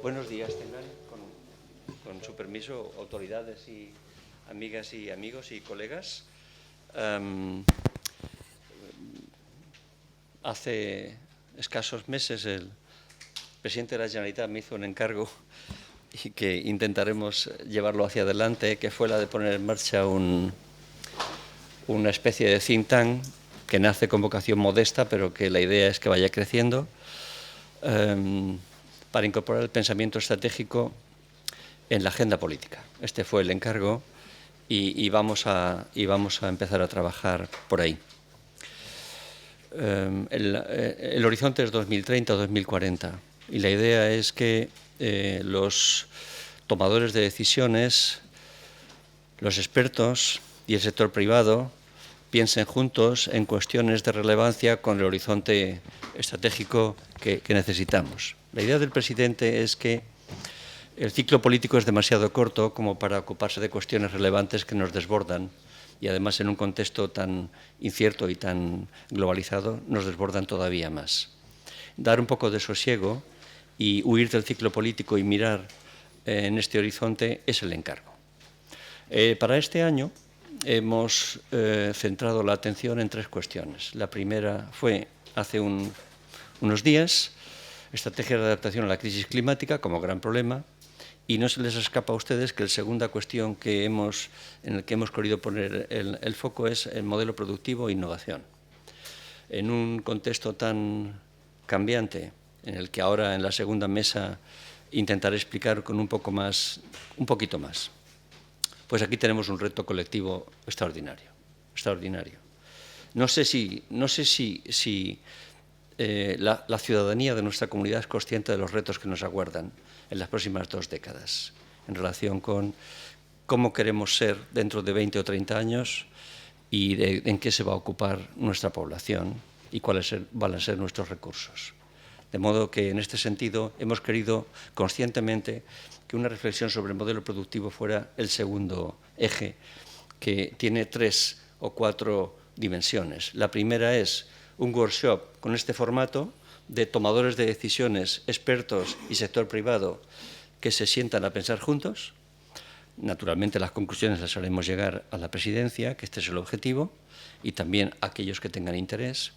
Buenos días tengan, con su permiso, autoridades y amigas y amigos y colegas. Hace escasos meses el presidente de la Generalitat me hizo un encargo y que intentaremos llevarlo hacia adelante, que fue la de poner en marcha una especie de think tank que nace con vocación modesta, pero que la idea es que vaya creciendo, para incorporar el pensamiento estratégico en la agenda política. Este fue el encargo y vamos a empezar a trabajar por ahí. El horizonte es 2030 o 2040 y la idea es que los tomadores de decisiones, los expertos y el sector privado piensen juntos en cuestiones de relevancia con el horizonte estratégico que necesitamos. La idea del presidente es que el ciclo político es demasiado corto como para ocuparse de cuestiones relevantes que nos desbordan y además en un contexto tan incierto y tan globalizado nos desbordan todavía más. Dar un poco de sosiego y huir del ciclo político y mirar en este horizonte es el encargo. Para este año hemos centrado la atención en tres cuestiones. La primera fue hace unos días, estrategia de adaptación a la crisis climática como gran problema, y no se les escapa a ustedes que la segunda cuestión en la que hemos querido poner el foco es el modelo productivo e innovación. En un contexto tan cambiante, en el que ahora en la segunda mesa intentaré explicar con un poquito más. Pues aquí tenemos un reto colectivo extraordinario. No sé si la ciudadanía de nuestra comunidad es consciente de los retos que nos aguardan en las próximas 2 décadas, en relación con cómo queremos ser dentro de 20 o 30 años y en qué se va a ocupar nuestra población y cuáles van a ser nuestros recursos. De modo que, en este sentido, hemos querido conscientemente que una reflexión sobre el modelo productivo fuera el segundo eje, que tiene 3 o 4 dimensiones. La primera es un workshop con este formato de tomadores de decisiones, expertos y sector privado que se sientan a pensar juntos. Naturalmente las conclusiones las haremos llegar a la presidencia, que este es el objetivo, y también a aquellos que tengan interés.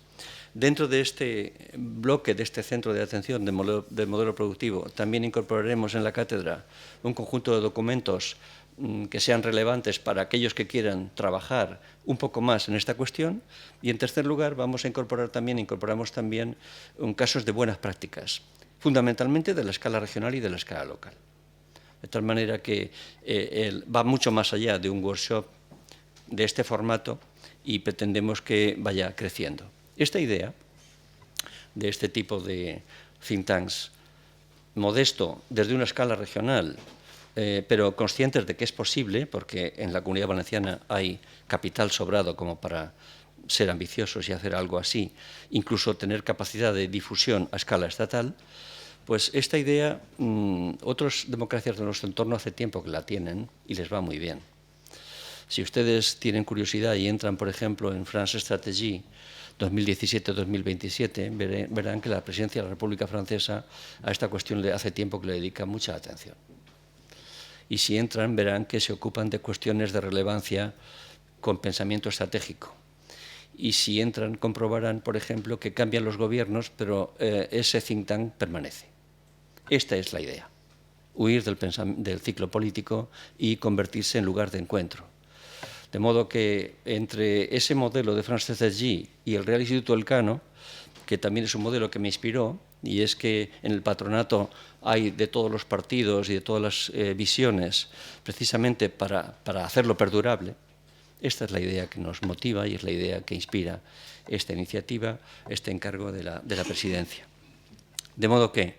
Dentro de este bloque, de este centro de atención del modelo productivo, también incorporaremos en la cátedra un conjunto de documentos que sean relevantes para aquellos que quieran trabajar un poco más en esta cuestión. Y, en tercer lugar, incorporamos también casos de buenas prácticas, fundamentalmente de la escala regional y de la escala local. De tal manera que va mucho más allá de un workshop de este formato y pretendemos que vaya creciendo. Esta idea de este tipo de think tanks, modesto desde una escala regional, pero conscientes de que es posible, porque en la Comunidad Valenciana hay capital sobrado como para ser ambiciosos y hacer algo así, incluso tener capacidad de difusión a escala estatal, pues esta idea, otras democracias de nuestro entorno hace tiempo que la tienen y les va muy bien. Si ustedes tienen curiosidad y entran, por ejemplo, en France Stratégie 2017-2027, verán que la presidencia de la República Francesa a esta cuestión hace tiempo que le dedica mucha atención. Y si entran, verán que se ocupan de cuestiones de relevancia con pensamiento estratégico. Y si entran, comprobarán, por ejemplo, que cambian los gobiernos, pero ese think tank permanece. Esta es la idea, huir del ciclo político y convertirse en lugar de encuentro. De modo que entre ese modelo de France Stratégie y el Real Instituto Elcano, que también es un modelo que me inspiró, y es que en el patronato hay de todos los partidos y de todas las visiones, precisamente para hacerlo perdurable. Esta es la idea que nos motiva y es la idea que inspira esta iniciativa, este encargo de la presidencia. De modo que,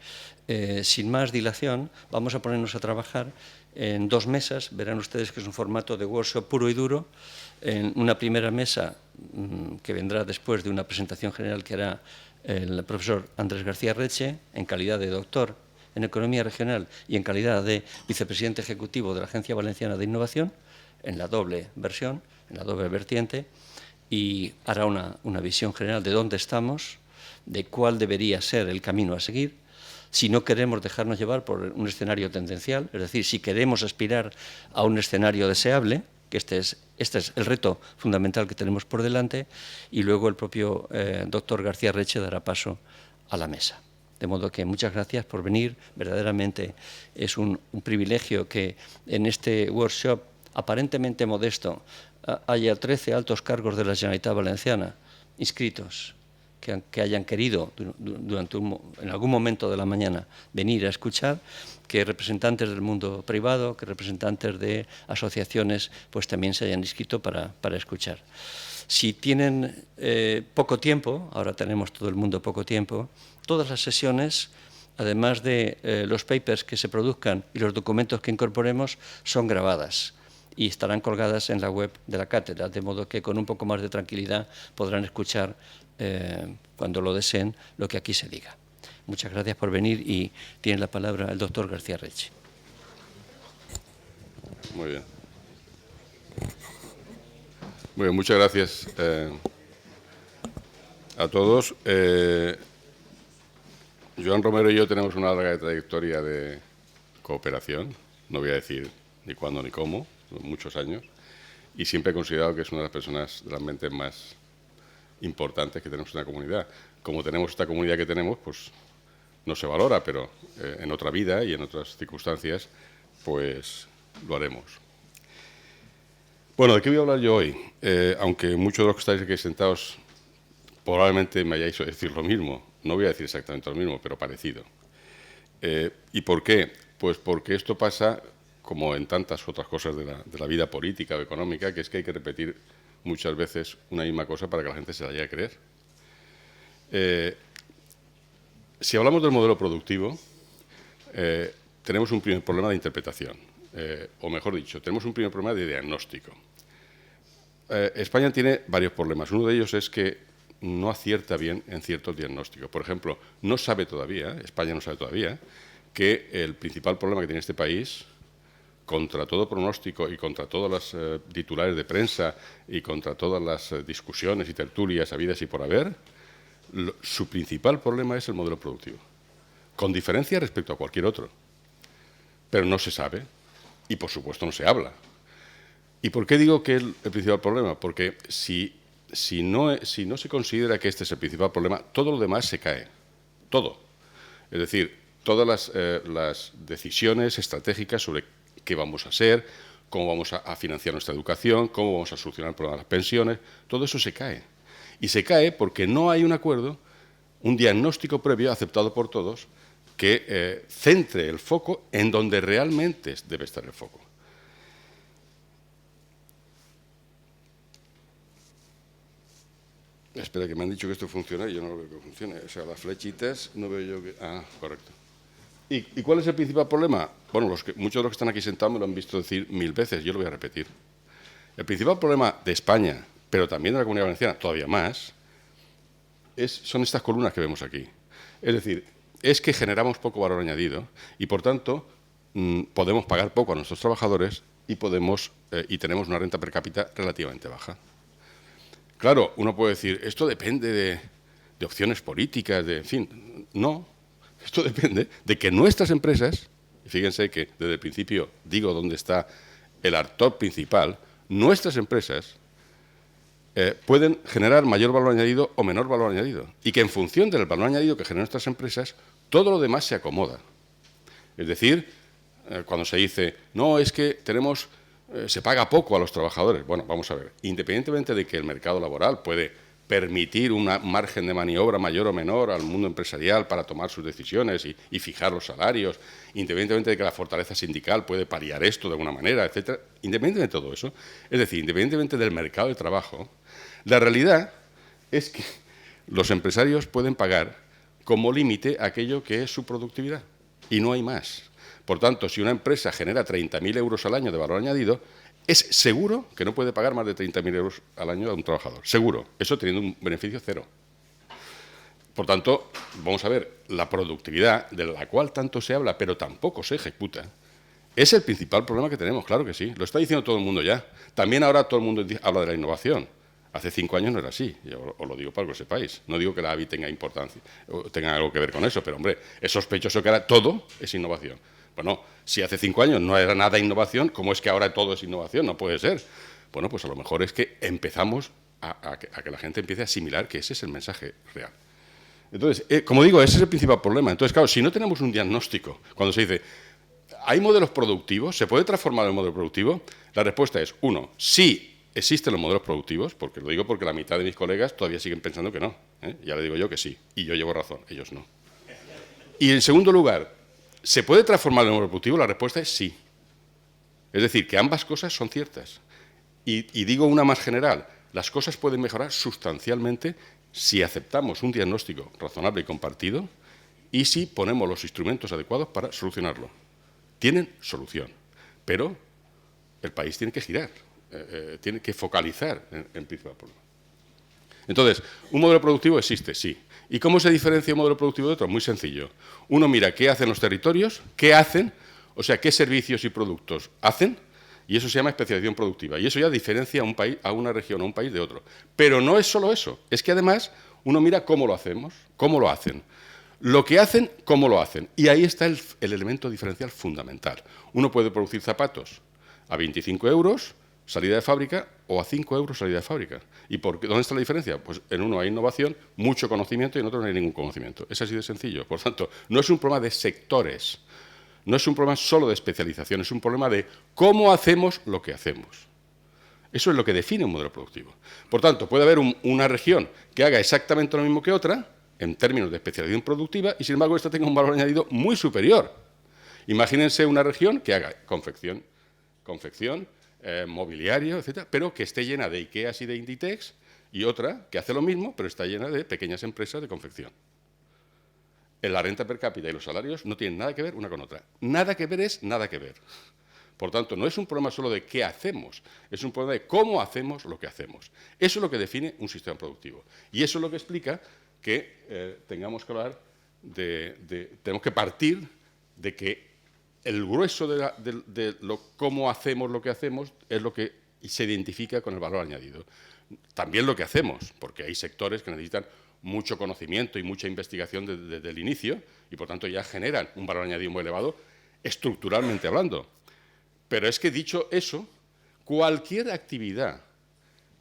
sin más dilación, vamos a ponernos a trabajar en 2 mesas. Verán ustedes que es un formato de workshop puro y duro. En una primera mesa, que vendrá después de una presentación general que hará el profesor Andrés García Reche, en calidad de doctor en Economía Regional y en calidad de vicepresidente ejecutivo de la Agencia Valenciana de Innovación, en la doble versión, en la doble vertiente, y hará una visión general de dónde estamos, de cuál debería ser el camino a seguir, si no queremos dejarnos llevar por un escenario tendencial, es decir, si queremos aspirar a un escenario deseable, que este es el reto fundamental que tenemos por delante, y luego el propio doctor García Reche dará paso a la mesa. De modo que muchas gracias por venir. Verdaderamente es un privilegio que en este workshop aparentemente modesto haya 13 altos cargos de la Generalitat Valenciana inscritos, que hayan querido en algún momento de la mañana venir a escuchar, que representantes del mundo privado, que representantes de asociaciones, pues también se hayan inscrito para escuchar. Si tienen poco tiempo, ahora tenemos todo el mundo poco tiempo, todas las sesiones, además de los papers que se produzcan y los documentos que incorporemos, son grabadas y estarán colgadas en la web de la cátedra, de modo que con un poco más de tranquilidad podrán escuchar, cuando lo deseen, lo que aquí se diga. Muchas gracias por venir y tiene la palabra el doctor García Reche. Muy bien. Muy bien, muchas gracias a todos. Joan Romero y yo tenemos una larga trayectoria de cooperación, no voy a decir ni cuándo ni cómo, muchos años, y siempre he considerado que es una de las personas de las mentes más importantes que tenemos en la comunidad. Como tenemos esta comunidad que tenemos, pues no se valora, pero en otra vida y en otras circunstancias, pues lo haremos. Bueno, ¿de qué voy a hablar yo hoy? Aunque muchos de los que estáis aquí sentados probablemente me hayáis oído decir lo mismo, no voy a decir exactamente lo mismo, pero parecido. ¿Y por qué? Pues porque esto pasa, como en tantas otras cosas de la vida política o económica, que es que hay que repetir muchas veces una misma cosa para que la gente se la llegue a creer. Si hablamos del modelo productivo, tenemos un primer problema de interpretación, o mejor dicho, tenemos un primer problema de diagnóstico. España tiene varios problemas. Uno de ellos es que no acierta bien en ciertos diagnósticos. Por ejemplo, España no sabe todavía, que el principal problema que tiene este país, contra todo pronóstico y contra todas las titulares de prensa y contra todas las discusiones y tertulias habidas y por haber, su principal problema es el modelo productivo, con diferencia respecto a cualquier otro. Pero no se sabe y, por supuesto, no se habla. ¿Y por qué digo que es el principal problema? Porque si no se considera que este es el principal problema, todo lo demás se cae. Todo. Es decir, todas las decisiones estratégicas sobre qué vamos a hacer, cómo vamos a financiar nuestra educación, cómo vamos a solucionar el problema de las pensiones, todo eso se cae. Y se cae porque no hay un acuerdo, un diagnóstico previo aceptado por todos que centre el foco en donde realmente debe estar el foco. Espera, que me han dicho que esto funciona y yo no lo veo que funcione. O sea, las flechitas no veo yo que... Ah, correcto. ¿Y cuál es el principal problema? Bueno, muchos de los que están aquí sentados me lo han visto decir 1000 veces, yo lo voy a repetir. El principal problema de España, pero también de la Comunidad Valenciana, todavía más, son estas columnas que vemos aquí. Es decir, es que generamos poco valor añadido y, por tanto, podemos pagar poco a nuestros trabajadores y tenemos una renta per cápita relativamente baja. Claro, uno puede decir, esto depende de opciones políticas, en fin, no. Esto depende de que nuestras empresas, y fíjense que desde el principio digo dónde está el actor principal, nuestras empresas pueden generar mayor valor añadido o menor valor añadido. Y que en función del valor añadido que generan nuestras empresas, todo lo demás se acomoda. Es decir, cuando se dice, no, es que se paga poco a los trabajadores. Bueno, vamos a ver, independientemente de que el mercado laboral puede permitir un margen de maniobra mayor o menor al mundo empresarial para tomar sus decisiones y fijar los salarios, independientemente de que la fortaleza sindical puede paliar esto de alguna manera, etcétera, independientemente de todo eso, es decir, independientemente del mercado de trabajo, la realidad es que los empresarios pueden pagar como límite aquello que es su productividad y no hay más. Por tanto, si una empresa genera 30.000 euros al año de valor añadido, es seguro que no puede pagar más de 30.000 euros al año a un trabajador. Seguro. Eso teniendo un beneficio cero. Por tanto, vamos a ver, la productividad, de la cual tanto se habla, pero tampoco se ejecuta, es el principal problema que tenemos, claro que sí. Lo está diciendo todo el mundo ya. También ahora todo el mundo habla de la innovación. Hace 5 años no era así, yo os lo digo para que lo sepáis. No digo que la ABI tenga importancia o tenga algo que ver con eso, pero hombre, es sospechoso que ahora todo es innovación. Bueno, si hace 5 años no era nada innovación, ¿cómo es que ahora todo es innovación? No puede ser. Bueno, pues a lo mejor es que empezamos a que la gente empiece a asimilar que ese es el mensaje real. Entonces, como digo, ese es el principal problema. Entonces, claro, si no tenemos un diagnóstico, cuando se dice, ¿hay modelos productivos? ¿Se puede transformar el modelo productivo? La respuesta es, 1, sí existen los modelos productivos, porque lo digo porque la mitad de mis colegas todavía siguen pensando que no. Ya le digo yo que sí, y yo llevo razón, ellos no. Y en segundo lugar, ¿se puede transformar el modelo productivo? La respuesta es sí. Es decir, que ambas cosas son ciertas. Y digo una más general, las cosas pueden mejorar sustancialmente si aceptamos un diagnóstico razonable y compartido y si ponemos los instrumentos adecuados para solucionarlo. Tienen solución, pero el país tiene que girar, tiene que focalizar en principal problema. Entonces, ¿un modelo productivo existe? Sí. ¿Y cómo se diferencia un modelo productivo de otro? Muy sencillo. Uno mira qué hacen los territorios, qué hacen, o sea, qué servicios y productos hacen, y eso se llama especialización productiva. Y eso ya diferencia a un país, a una región o a un país de otro. Pero no es solo eso, es que además uno mira cómo lo hacemos, cómo lo hacen. Lo que hacen, cómo lo hacen. Y ahí está el elemento diferencial fundamental. Uno puede producir zapatos a 25 euros, salida de fábrica, o a 5 euros salida de fábrica. ¿Y dónde está la diferencia? Pues en uno hay innovación, mucho conocimiento, y en otro no hay ningún conocimiento. Es así de sencillo. Por tanto, no es un problema de sectores, no es un problema solo de especialización, es un problema de cómo hacemos lo que hacemos. Eso es lo que define un modelo productivo. Por tanto, puede haber una región que haga exactamente lo mismo que otra, en términos de especialización productiva, y sin embargo esta tenga un valor añadido muy superior. Imagínense una región que haga confección, mobiliario, etcétera, pero que esté llena de Ikeas y de Inditex, y otra que hace lo mismo, pero está llena de pequeñas empresas de confección. La renta per cápita y los salarios no tienen nada que ver una con otra. Nada que ver es nada que ver. Por tanto, no es un problema solo de qué hacemos, es un problema de cómo hacemos lo que hacemos. Eso es lo que define un sistema productivo. Y eso es lo que explica que tengamos que hablar tenemos que partir de que el grueso de cómo hacemos lo que hacemos es lo que se identifica con el valor añadido. También lo que hacemos, porque hay sectores que necesitan mucho conocimiento y mucha investigación desde el inicio y, por tanto, ya generan un valor añadido muy elevado, estructuralmente hablando. Pero es que, dicho eso, cualquier actividad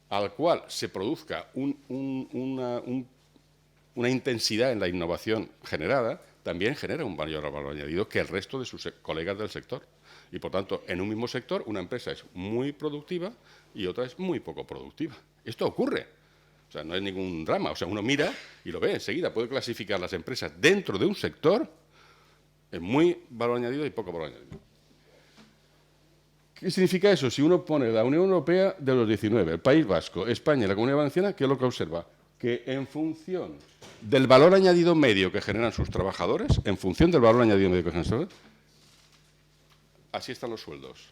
al cual se produzca una intensidad en la innovación generada, también genera un mayor valor añadido que el resto de sus colegas del sector. Y, por tanto, en un mismo sector, una empresa es muy productiva y otra es muy poco productiva. Esto ocurre. O sea, no es ningún drama. O sea, uno mira y lo ve enseguida. Puede clasificar las empresas dentro de un sector en muy valor añadido y poco valor añadido. ¿Qué significa eso? Si uno pone la Unión Europea de los 19, el País Vasco, España y la Comunidad Valenciana, ¿qué es lo que observa? Que en función del valor añadido medio que generan sus trabajadores, así están los sueldos.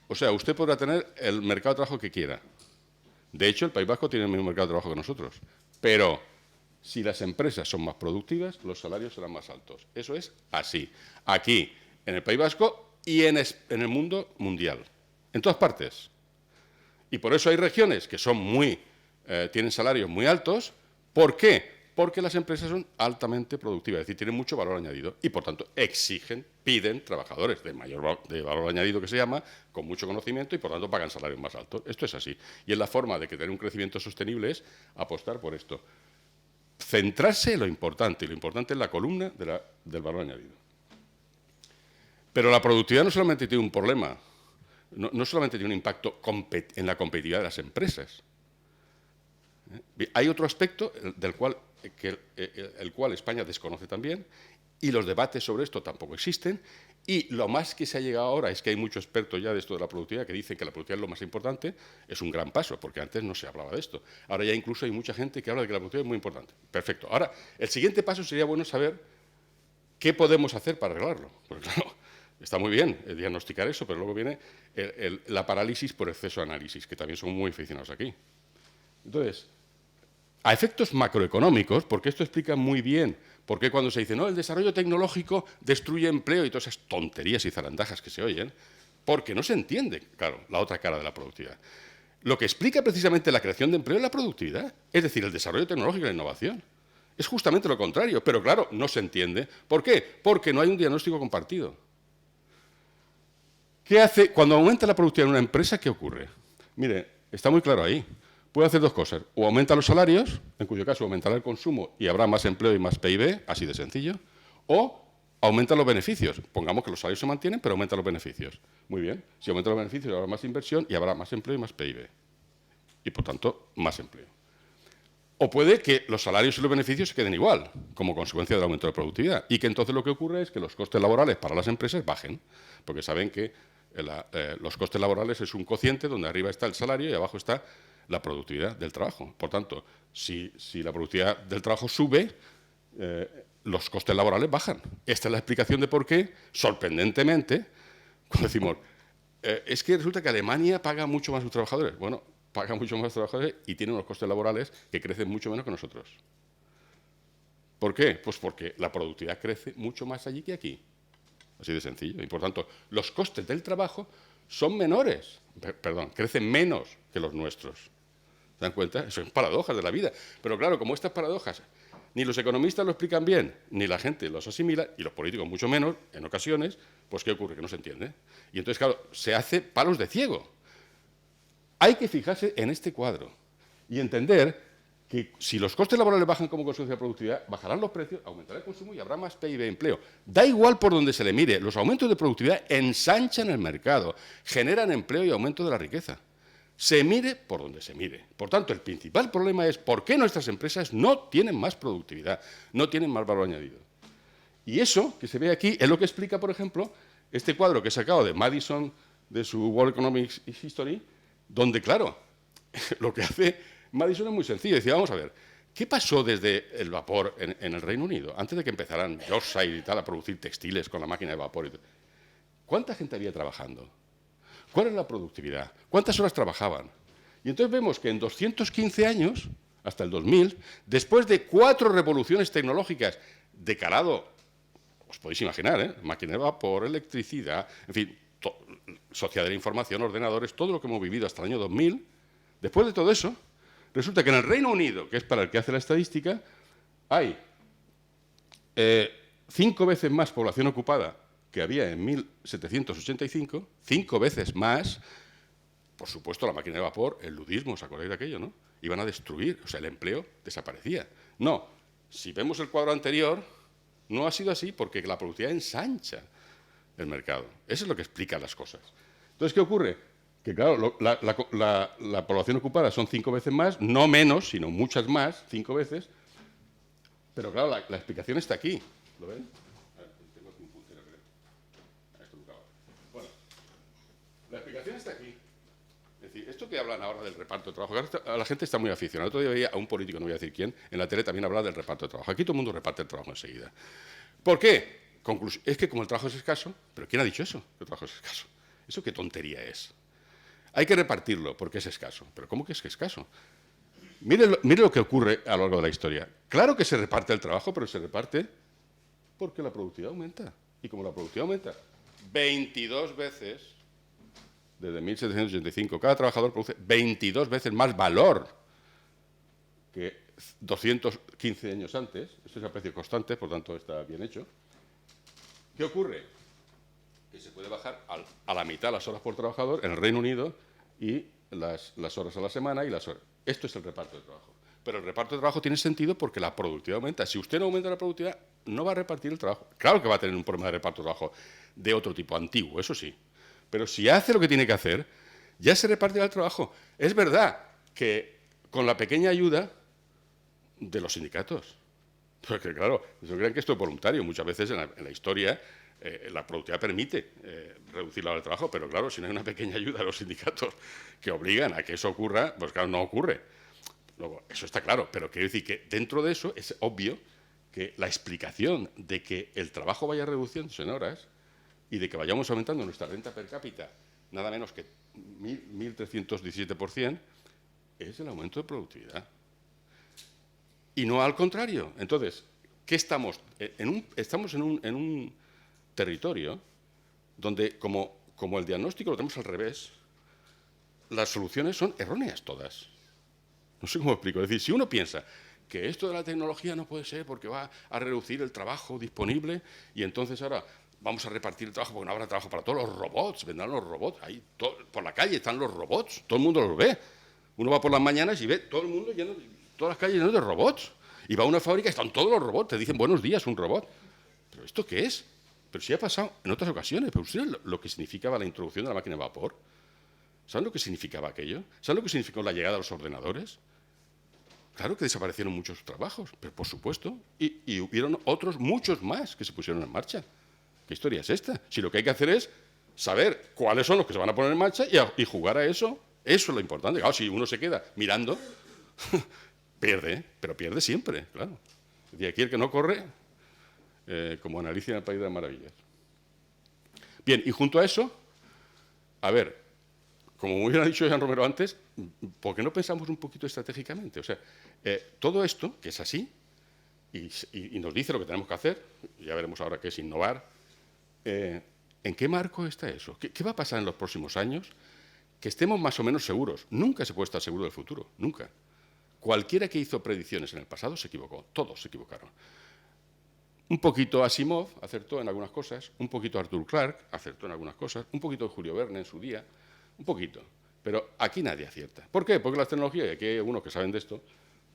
O sea, usted podrá tener el mercado de trabajo que quiera. De hecho, el País Vasco tiene el mismo mercado de trabajo que nosotros. Pero si las empresas son más productivas, los salarios serán más altos. Eso es así. Aquí, en el País Vasco y en el mundo mundial. En todas partes. Y por eso hay regiones que son tienen salarios muy altos. ¿Por qué? Porque las empresas son altamente productivas, es decir, tienen mucho valor añadido y, por tanto, piden trabajadores de valor añadido que se llama, con mucho conocimiento y, por tanto, pagan salarios más altos. Esto es así. Y es la forma de que tener un crecimiento sostenible es apostar por esto. Centrarse en lo importante, y lo importante es la columna del valor añadido. Pero la productividad no solamente tiene un problema, no solamente tiene un impacto en la competitividad de las empresas. Hay otro aspecto el cual España desconoce también, y los debates sobre esto tampoco existen, y lo más que se ha llegado ahora es que hay muchos expertos ya de esto de la productividad que dicen que la productividad es lo más importante. Es un gran paso, porque antes no se hablaba de esto. Ahora ya incluso hay mucha gente que habla de que la productividad es muy importante. Perfecto. Ahora, el siguiente paso sería bueno saber qué podemos hacer para arreglarlo. Porque claro, está muy bien diagnosticar eso, pero luego viene la parálisis por exceso de análisis, que también son muy aficionados aquí. Entonces, a efectos macroeconómicos, porque esto explica muy bien por qué cuando se dice no, el desarrollo tecnológico destruye empleo y todas esas tonterías y zarandajas que se oyen, porque no se entiende, claro, la otra cara de la productividad. Lo que explica precisamente la creación de empleo es la productividad, es decir, el desarrollo tecnológico y la innovación. Es justamente lo contrario, pero claro, no se entiende. ¿Por qué? Porque no hay un diagnóstico compartido. ¿Qué hace? Cuando aumenta la productividad en una empresa, ¿qué ocurre? Mire, está muy claro ahí. Puede hacer dos cosas. O aumenta los salarios, en cuyo caso aumentará el consumo y habrá más empleo y más PIB, así de sencillo. O aumenta los beneficios. Pongamos que los salarios se mantienen, pero aumentan los beneficios. Muy bien. Si aumentan los beneficios, habrá más inversión y habrá más empleo y más PIB. Y, por tanto, más empleo. O puede que los salarios y los beneficios se queden igual, como consecuencia del aumento de productividad. Y que entonces lo que ocurre es que los costes laborales para las empresas bajen, porque saben que los costes laborales es un cociente donde arriba está el salario y abajo está la productividad del trabajo. Por tanto, si la productividad del trabajo sube, los costes laborales bajan. Esta es la explicación de por qué, sorprendentemente, cuando decimos, es que resulta que Alemania paga mucho más a sus trabajadores. Bueno, paga mucho más a sus trabajadores y tiene unos costes laborales que crecen mucho menos que nosotros. ¿Por qué? Pues porque la productividad crece mucho más allí que aquí. Así de sencillo. Y por tanto, los costes del trabajo son menores, crecen menos que los nuestros. ¿Se dan cuenta? Son paradojas de la vida. Pero claro, como estas paradojas ni los economistas lo explican bien, ni la gente los asimila, y los políticos mucho menos, en ocasiones, pues ¿qué ocurre? Que no se entiende. Y entonces, claro, se hace palos de ciego. Hay que fijarse en este cuadro y entender que si los costes laborales bajan como consecuencia de la productividad, bajarán los precios, aumentará el consumo y habrá más PIB de empleo. Da igual por donde se le mire, los aumentos de productividad ensanchan el mercado, generan empleo y aumento de la riqueza. Se mire por donde se mire. Por tanto, el principal problema es por qué nuestras empresas no tienen más productividad, no tienen más valor añadido. Y eso que se ve aquí es lo que explica, por ejemplo, este cuadro que he sacado de Madison, de su World Economic History, donde, claro, lo que hace Madison es muy sencillo. Decía, vamos a ver, ¿qué pasó desde el vapor en el Reino Unido? Antes de que empezaran Yorkshire y tal a producir textiles con la máquina de vapor y tal. ¿Cuánta gente había trabajando? ¿Cuál era la productividad? ¿Cuántas horas trabajaban? Y entonces vemos que en 215 años, hasta el 2000, después de 4 revoluciones tecnológicas de calado, os podéis imaginar, ¿eh? Máquina de vapor, electricidad, en fin, sociedad de la información, ordenadores, todo lo que hemos vivido hasta el año 2000, después de todo eso, resulta que en el Reino Unido, que es para el que hace la estadística, hay 5 veces más población ocupada que había en 1785, 5 veces más. Por supuesto, la máquina de vapor, el ludismo, ¿os acordáis de aquello, no? Iban a destruir, o sea, el empleo desaparecía. No, si vemos el cuadro anterior, no ha sido así porque la productividad ensancha el mercado. Eso es lo que explica las cosas. Entonces, ¿qué ocurre? Que, claro, la población ocupada son 5 veces más, no menos, sino muchas más, 5 veces. Pero, claro, la explicación está aquí. ¿Lo ven? Tengo aquí un puntero, creo. Esto nunca va. Bueno, la explicación está aquí. Es decir, esto que hablan ahora del reparto de trabajo, la gente está muy aficionada. El otro día veía a un político, no voy a decir quién, en la tele también hablaba del reparto de trabajo. Aquí todo el mundo reparte el trabajo enseguida. ¿Por qué? Es que como el trabajo es escaso, ¿pero quién ha dicho eso? Que el trabajo es escaso. ¿Eso qué tontería es? Hay que repartirlo porque es escaso. ¿Pero cómo que es escaso? Mire lo que ocurre a lo largo de la historia. Claro que se reparte el trabajo, pero se reparte porque la productividad aumenta. Y como la productividad aumenta 22 veces, desde 1785, cada trabajador produce 22 veces más valor que 215 años antes. Esto es a precio constante, por tanto está bien hecho. ¿Qué ocurre? Que se puede bajar a la mitad las horas por trabajador en el Reino Unido y las horas a la semana y las horas. Esto es el reparto de trabajo. Pero el reparto de trabajo tiene sentido porque la productividad aumenta. Si usted no aumenta la productividad, no va a repartir el trabajo. Claro que va a tener un problema de reparto de trabajo de otro tipo, antiguo, eso sí. Pero si hace lo que tiene que hacer, ya se repartirá el trabajo. Es verdad que con la pequeña ayuda de los sindicatos. Porque, claro, ellos creen que esto es voluntario. Muchas veces en la historia la productividad permite reducir la hora de trabajo, pero claro, si no hay una pequeña ayuda de los sindicatos que obligan a que eso ocurra, pues claro, no ocurre. Luego, eso está claro, pero quiero decir que dentro de eso es obvio que la explicación de que el trabajo vaya reduciéndose en horas y de que vayamos aumentando nuestra renta per cápita nada menos que 1.317%, es el aumento de productividad. Y no al contrario. Entonces, ¿qué estamos? Estamos en un territorio donde, como el diagnóstico lo tenemos al revés, las soluciones son erróneas todas. No sé cómo explico. Es decir, si uno piensa que esto de la tecnología no puede ser porque va a reducir el trabajo disponible y entonces ahora vamos a repartir el trabajo porque no habrá trabajo para todos los robots, vendrán los robots, ahí por la calle están los robots, todo el mundo los ve. Uno va por las mañanas y ve todo el mundo lleno, todas las calles llenas de robots. Y va a una fábrica y están todos los robots, te dicen buenos días, un robot. ¿Pero esto qué es? Pero sí ha pasado en otras ocasiones. Pero ¿ustedes lo que significaba la introducción de la máquina de vapor? ¿Saben lo que significaba aquello? ¿Saben lo que significó la llegada de los ordenadores? Claro que desaparecieron muchos trabajos, pero por supuesto. Y hubieron otros, muchos más, que se pusieron en marcha. ¿Qué historia es esta? Si lo que hay que hacer es saber cuáles son los que se van a poner en marcha y jugar a eso, eso es lo importante. Claro, si uno se queda mirando, pierde, ¿eh? Pero pierde siempre, claro. Y aquí el que no corre, como Alicia en el País de las Maravillas. Bien, y junto a eso, a ver, como muy bien ha dicho Jean Romero antes, ¿por qué no pensamos un poquito estratégicamente? O sea, todo esto, que es así, y nos dice lo que tenemos que hacer, ya veremos ahora qué es innovar, ¿en qué marco está eso? ¿Qué va a pasar en los próximos años? Que estemos más o menos seguros. Nunca se puede estar seguro del futuro, nunca. Cualquiera que hizo predicciones en el pasado se equivocó, todos se equivocaron. Un poquito Asimov acertó en algunas cosas, un poquito Arthur Clarke acertó en algunas cosas, un poquito Julio Verne en su día, un poquito. Pero aquí nadie acierta. ¿Por qué? Porque las tecnologías, y aquí hay algunos que saben de esto,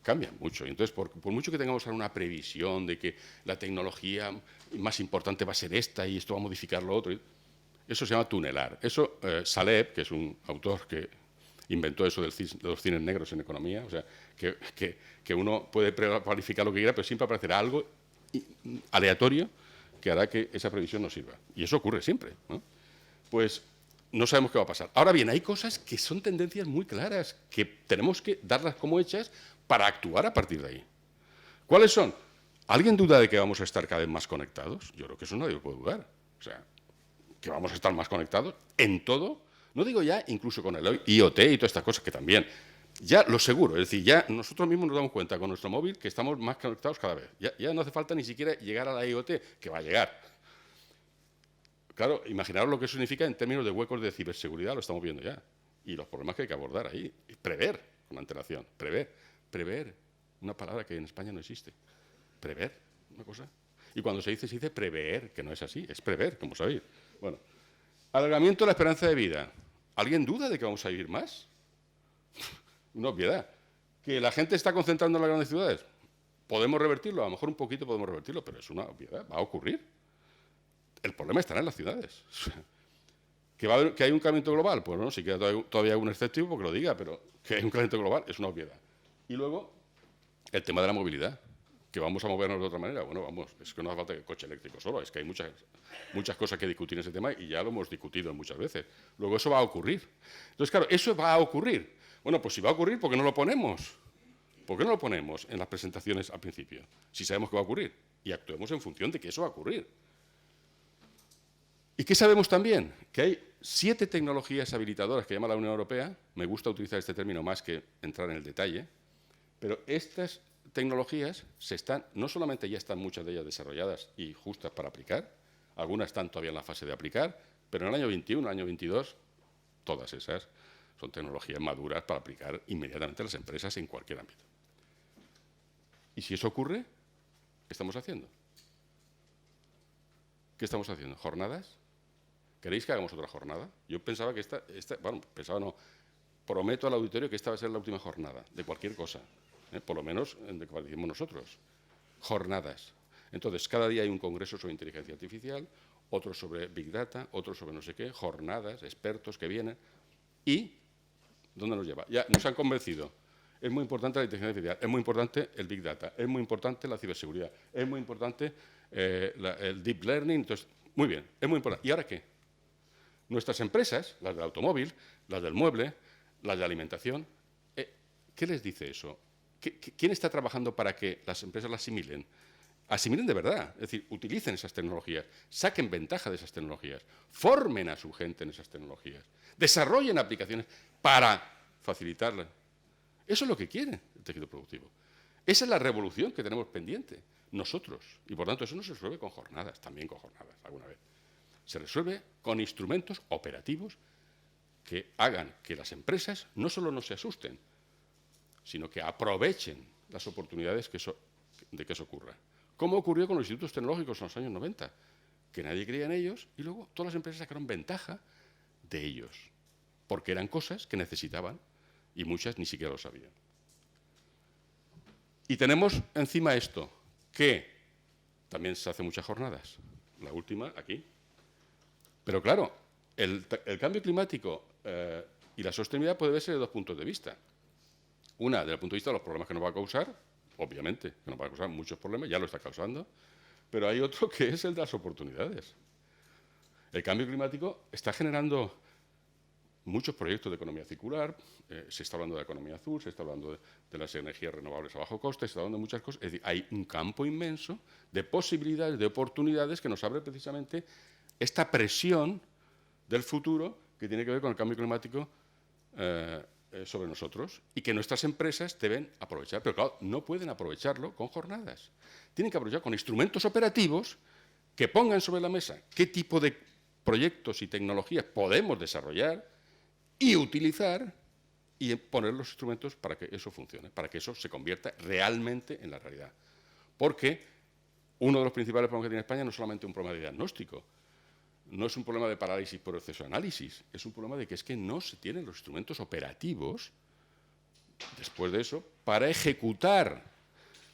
cambian mucho. Y entonces, por mucho que tengamos una previsión de que la tecnología más importante va a ser esta y esto va a modificar lo otro, eso se llama tunelar. Eso, Saleb, que es un autor que inventó eso de los cines negros en economía, o sea, que uno puede planificar lo que quiera, pero siempre aparecerá algo aleatorio que hará que esa previsión no sirva. Y eso ocurre siempre, ¿no? Pues no sabemos qué va a pasar. Ahora bien, hay cosas que son tendencias muy claras, que tenemos que darlas como hechas para actuar a partir de ahí. ¿Cuáles son? ¿Alguien duda de que vamos a estar cada vez más conectados? Yo creo que eso nadie lo puede dudar. O sea, que vamos a estar más conectados en todo. No digo ya incluso con el IoT y todas estas cosas que también. Ya lo seguro, es decir, ya nosotros mismos nos damos cuenta con nuestro móvil que estamos más conectados cada vez. Ya no hace falta ni siquiera llegar a la IoT, que va a llegar. Claro, imaginaros lo que eso significa en términos de huecos de ciberseguridad, lo estamos viendo ya. Y los problemas que hay que abordar ahí. Y prever con antelación. Prever. Una palabra que en España no existe. Prever, una cosa. Y cuando se dice prever, que no es así, es prever, como sabéis. Bueno, alargamiento de la esperanza de vida. ¿Alguien duda de que vamos a vivir más? Una obviedad. ¿Que la gente está concentrando en las grandes ciudades? ¿Podemos revertirlo? A lo mejor un poquito podemos revertirlo, pero es una obviedad, va a ocurrir. El problema estará en las ciudades. ¿Que hay un calentamiento global? Pues no, si queda todavía algún escéptico porque lo diga, pero que hay un calentamiento global es una obviedad. Y luego, el tema de la movilidad, que vamos a movernos de otra manera. Bueno, vamos, es que no hace falta que coche eléctrico solo, es que hay muchas cosas que discutir en ese tema y ya lo hemos discutido muchas veces. Luego eso va a ocurrir. Entonces, claro, eso va a ocurrir. Bueno, pues si va a ocurrir, ¿por qué no lo ponemos? ¿Por qué no lo ponemos en las presentaciones al principio? Si sabemos que va a ocurrir. Y actuemos en función de que eso va a ocurrir. ¿Y qué sabemos también? Que hay 7 tecnologías habilitadoras que llama la Unión Europea. Me gusta utilizar este término más que entrar en el detalle. Pero estas tecnologías no solamente ya están muchas de ellas desarrolladas y justas para aplicar, algunas están todavía en la fase de aplicar, pero en el año 21, el año 22, todas esas son tecnologías maduras para aplicar inmediatamente a las empresas en cualquier ámbito. Y si eso ocurre, ¿qué estamos haciendo? ¿Qué estamos haciendo? ¿Jornadas? ¿Queréis que hagamos otra jornada? Yo pensaba que prometo al auditorio que esta va a ser la última jornada de cualquier cosa, por lo menos en lo que participemos nosotros. Jornadas. Entonces, cada día hay un congreso sobre inteligencia artificial, otro sobre Big Data, otro sobre no sé qué, jornadas, expertos que vienen. ¿Y dónde nos lleva? Ya nos han convencido. Es muy importante la inteligencia artificial, es muy importante el Big Data, es muy importante la ciberseguridad, es muy importante el Deep Learning. Entonces, muy bien, es muy importante. ¿Y ahora qué? Nuestras empresas, las del automóvil, las del mueble, las de alimentación, ¿qué les dice eso? ¿Quién está trabajando para que las empresas las asimilen? Asimilen de verdad, es decir, utilicen esas tecnologías, saquen ventaja de esas tecnologías, formen a su gente en esas tecnologías, desarrollen aplicaciones para facilitarlas. Eso es lo que quiere el tejido productivo. Esa es la revolución que tenemos pendiente nosotros. Y por tanto, eso no se resuelve con jornadas, también con jornadas alguna vez. Se resuelve con instrumentos operativos que hagan que las empresas no solo no se asusten, sino que aprovechen las oportunidades de que eso ocurra. Como ocurrió con los institutos tecnológicos en los años 90, que nadie creía en ellos y luego todas las empresas sacaron ventaja de ellos, porque eran cosas que necesitaban y muchas ni siquiera lo sabían. Y tenemos encima esto, que también se hace muchas jornadas, la última aquí. Pero claro, el cambio climático y la sostenibilidad puede verse de dos puntos de vista. Una, desde el punto de vista de los problemas que nos va a causar, obviamente, que nos va a causar muchos problemas, ya lo está causando, pero hay otro que es el de las oportunidades. El cambio climático está generando muchos proyectos de economía circular, se está hablando de economía azul, se está hablando de las energías renovables a bajo coste, se está hablando de muchas cosas. Es decir, hay un campo inmenso de posibilidades, de oportunidades que nos abre precisamente esta presión del futuro que tiene que ver con el cambio climático sobre nosotros y que nuestras empresas deben aprovechar. Pero claro, no pueden aprovecharlo con jornadas. Tienen que aprovechar con instrumentos operativos que pongan sobre la mesa qué tipo de proyectos y tecnologías podemos desarrollar y utilizar y poner los instrumentos para que eso funcione, para que eso se convierta realmente en la realidad. Porque uno de los principales problemas que tiene España no es solamente un problema de diagnóstico, no es un problema de parálisis por exceso de análisis, es un problema de que es que no se tienen los instrumentos operativos, después de eso, para ejecutar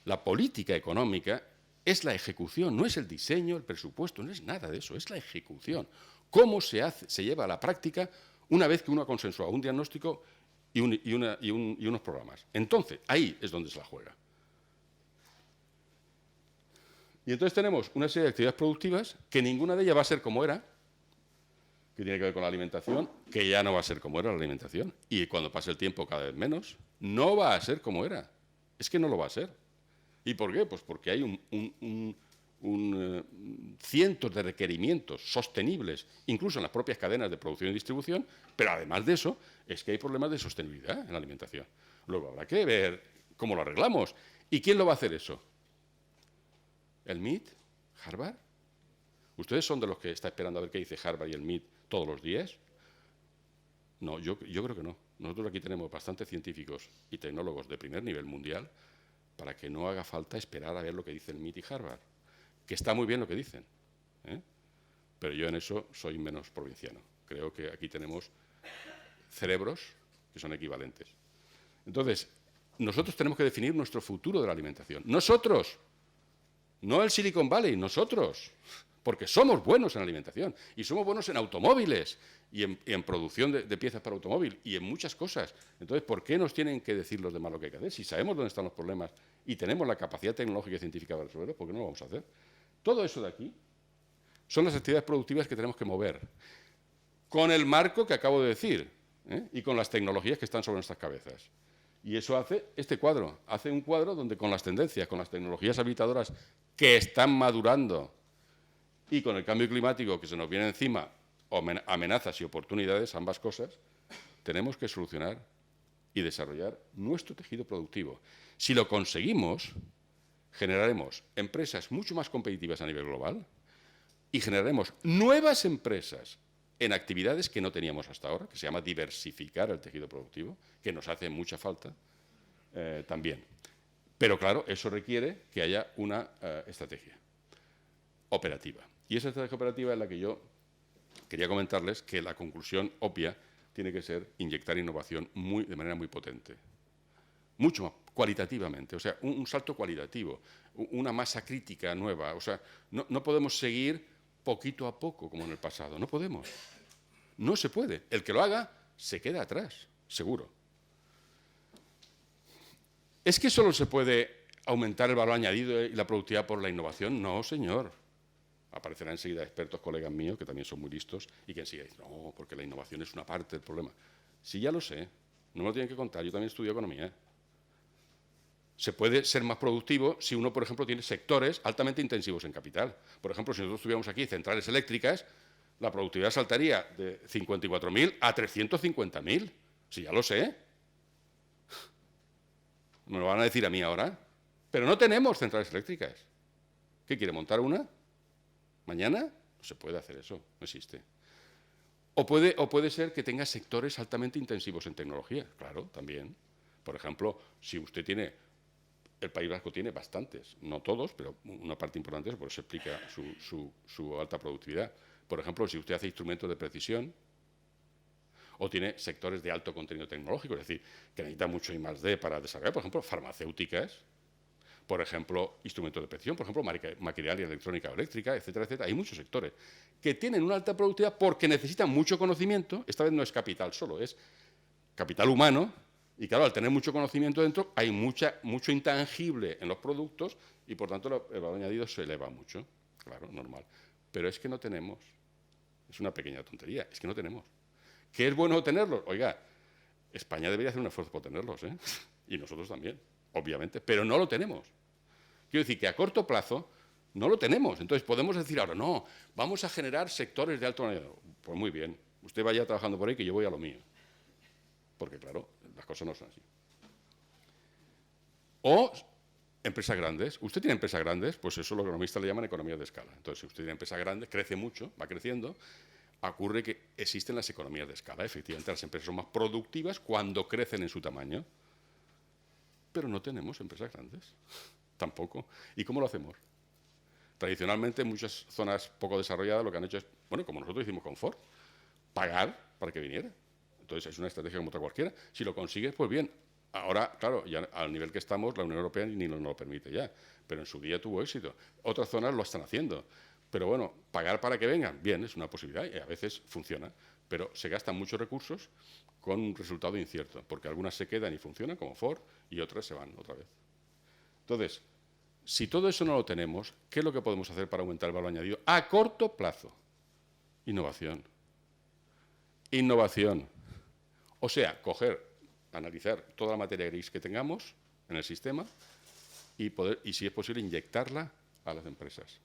la política económica. Es la ejecución, no es el diseño, el presupuesto, no es nada de eso, es la ejecución. ¿Cómo se lleva a la práctica una vez que uno ha consensuado un diagnóstico y unos programas? Entonces, ahí es donde se la juega. Y entonces tenemos una serie de actividades productivas que ninguna de ellas va a ser como era, que tiene que ver con la alimentación, que ya no va a ser como era la alimentación. Y cuando pase el tiempo cada vez menos, no va a ser como era. Es que no lo va a ser. ¿Y por qué? Pues porque hay cientos de requerimientos sostenibles, incluso en las propias cadenas de producción y distribución, pero además de eso, es que hay problemas de sostenibilidad en la alimentación. Luego habrá que ver cómo lo arreglamos. ¿Y quién lo va a hacer eso? ¿El MIT? ¿Harvard? ¿Ustedes son de los que está esperando a ver qué dice Harvard y el MIT todos los días? No, yo creo que no. Nosotros aquí tenemos bastantes científicos y tecnólogos de primer nivel mundial para que no haga falta esperar a ver lo que dice el MIT y Harvard, que está muy bien lo que dicen, ¿eh? Pero yo en eso soy menos provinciano. Creo que aquí tenemos cerebros que son equivalentes. Entonces, nosotros tenemos que definir nuestro futuro de la alimentación. Nosotros, no el Silicon Valley, nosotros, porque somos buenos en alimentación y somos buenos en automóviles y en producción de piezas para automóvil y en muchas cosas. Entonces, ¿por qué nos tienen que decir los demás lo que hay que hacer? Si sabemos dónde están los problemas y tenemos la capacidad tecnológica y científica para resolverlos, ¿por qué no lo vamos a hacer? Todo eso de aquí son las actividades productivas que tenemos que mover con el marco que acabo de decir, ¿eh? Y con las tecnologías que están sobre nuestras cabezas. Y eso hace este cuadro, hace un cuadro donde con las tendencias, con las tecnologías habilitadoras que están madurando y con el cambio climático que se nos viene encima, amenazas y oportunidades, ambas cosas, tenemos que solucionar y desarrollar nuestro tejido productivo. Si lo conseguimos, generaremos empresas mucho más competitivas a nivel global y generaremos nuevas empresas en actividades que no teníamos hasta ahora, que se llama diversificar el tejido productivo, que nos hace mucha falta también. Pero claro, eso requiere que haya una estrategia operativa. Y esa estrategia operativa es la que yo quería comentarles, que la conclusión obvia tiene que ser inyectar innovación de manera muy potente. Mucho más, cualitativamente, o sea, un salto cualitativo, una masa crítica nueva. O sea, no podemos seguir poquito a poco como en el pasado, no podemos. No se puede. El que lo haga se queda atrás, seguro. ¿Es que solo se puede aumentar el valor añadido y la productividad por la innovación? No, señor. Aparecerán enseguida expertos, colegas míos, que también son muy listos, y que enseguida dicen, no, porque la innovación es una parte del problema. Sí, ya lo sé, no me lo tienen que contar, yo también estudio economía. Se puede ser más productivo si uno, por ejemplo, tiene sectores altamente intensivos en capital. Por ejemplo, si nosotros tuviéramos aquí centrales eléctricas, la productividad saltaría de 54.000 a 350.000. Sí, ya lo sé. Me lo van a decir a mí ahora. Pero no tenemos centrales eléctricas. ¿Qué quiere, montar una? ¿Mañana? No se puede hacer eso, no existe. O puede ser que tenga sectores altamente intensivos en tecnología, claro, también. Por ejemplo, si usted tiene, el País Vasco tiene bastantes, no todos, pero una parte importante, por eso explica su alta productividad. Por ejemplo, si usted hace instrumentos de precisión, o tiene sectores de alto contenido tecnológico, es decir, que necesita mucho I+D para desarrollar, por ejemplo, farmacéuticas, por ejemplo, instrumentos de precisión, por ejemplo, maquinaria electrónica o eléctrica, etcétera, etcétera. Hay muchos sectores que tienen una alta productividad porque necesitan mucho conocimiento. Esta vez no es capital solo, es capital humano. Y claro, al tener mucho conocimiento dentro, hay mucho intangible en los productos y por tanto el valor añadido se eleva mucho. Claro, normal. Pero es que no tenemos. Es una pequeña tontería, es que no tenemos. ¿Qué es bueno tenerlos? Oiga, España debería hacer un esfuerzo por tenerlos, ¿eh? Y nosotros también, obviamente, pero no lo tenemos. Quiero decir que a corto plazo no lo tenemos. Entonces podemos decir ahora, no, vamos a generar sectores de alto añadido. Pues muy bien, usted vaya trabajando por ahí que yo voy a lo mío. Porque claro, las cosas no son así. O empresas grandes. ¿Usted tiene empresas grandes? Pues eso los economistas le llaman economías de escala. Entonces, si usted tiene empresas grandes, crece mucho, va creciendo, ocurre que existen las economías de escala. Efectivamente, las empresas son más productivas cuando crecen en su tamaño. Pero no tenemos empresas grandes. Tampoco. ¿Y cómo lo hacemos? Tradicionalmente, en muchas zonas poco desarrolladas, lo que han hecho es, bueno, como nosotros hicimos con Ford, pagar para que viniera. Entonces, es una estrategia como otra cualquiera. Si lo consigues, pues bien. Ahora, claro, ya al nivel que estamos, la Unión Europea ni nos lo permite ya. Pero en su día tuvo éxito. Otras zonas lo están haciendo. Pero bueno, pagar para que vengan, bien, es una posibilidad y a veces funciona. Pero se gastan muchos recursos con un resultado incierto, porque algunas se quedan y funcionan, como Ford, y otras se van otra vez. Entonces, si todo eso no lo tenemos, ¿qué es lo que podemos hacer para aumentar el valor añadido? A corto plazo. Innovación. Innovación. O sea, analizar toda la materia gris que tengamos en el sistema y si es posible, inyectarla a las empresas.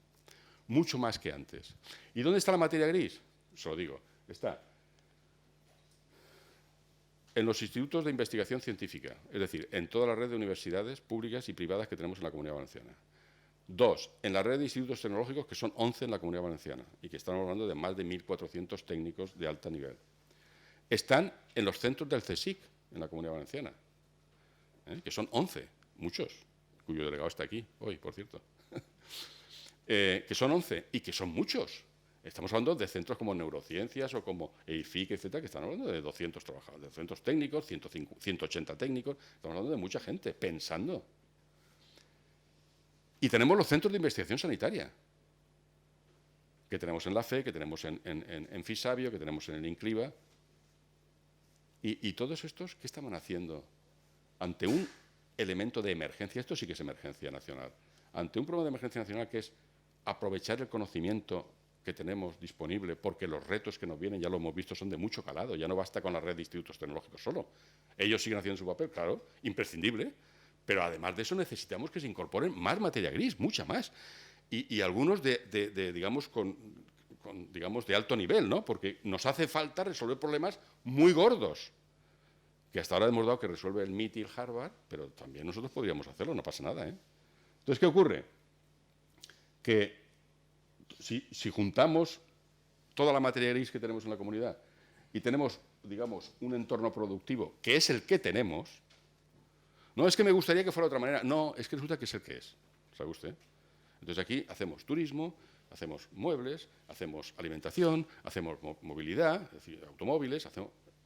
Mucho más que antes. ¿Y dónde está la materia gris? Se lo digo. Está en los institutos de investigación científica, es decir, en toda la red de universidades públicas y privadas que tenemos en la Comunidad Valenciana. 2, en la red de institutos tecnológicos, que son 11 en la Comunidad Valenciana, y que estamos hablando de más de 1.400 técnicos de alto nivel. Están en los centros del CSIC, en la Comunidad Valenciana, que son 11, muchos, cuyo delegado está aquí hoy, por cierto, que son 11 y que son muchos. Estamos hablando de centros como Neurociencias o como EIFIC, etcétera, que están hablando de 200 trabajadores, de 200 técnicos, 180 técnicos, estamos hablando de mucha gente pensando. Y tenemos los centros de investigación sanitaria, que tenemos en la FE, que tenemos en FISABIO, que tenemos en el INCLIVA. Y todos estos, ¿qué estaban haciendo? Ante un elemento de emergencia, esto sí que es emergencia nacional, ante un problema de emergencia nacional que es aprovechar el conocimiento que tenemos disponible, porque los retos que nos vienen, ya lo hemos visto, son de mucho calado, ya no basta con la red de institutos tecnológicos solo. Ellos siguen haciendo su papel, claro, imprescindible, pero además de eso necesitamos que se incorporen más materia gris, mucha más, y algunos digamos, digamos, de alto nivel, ¿no? Porque nos hace falta resolver problemas muy gordos, que hasta ahora hemos dado que resuelve el MIT y el Harvard, pero también nosotros podríamos hacerlo, no pasa nada, ¿eh? Entonces, ¿qué ocurre? Que si juntamos toda la materia gris que tenemos en la comunidad y tenemos, digamos, un entorno productivo que es el que tenemos, no es que me gustaría que fuera de otra manera, no, es que resulta que es el que es, ¿sabe usted? Entonces aquí hacemos turismo, hacemos muebles, hacemos alimentación, hacemos movilidad, es decir, automóviles,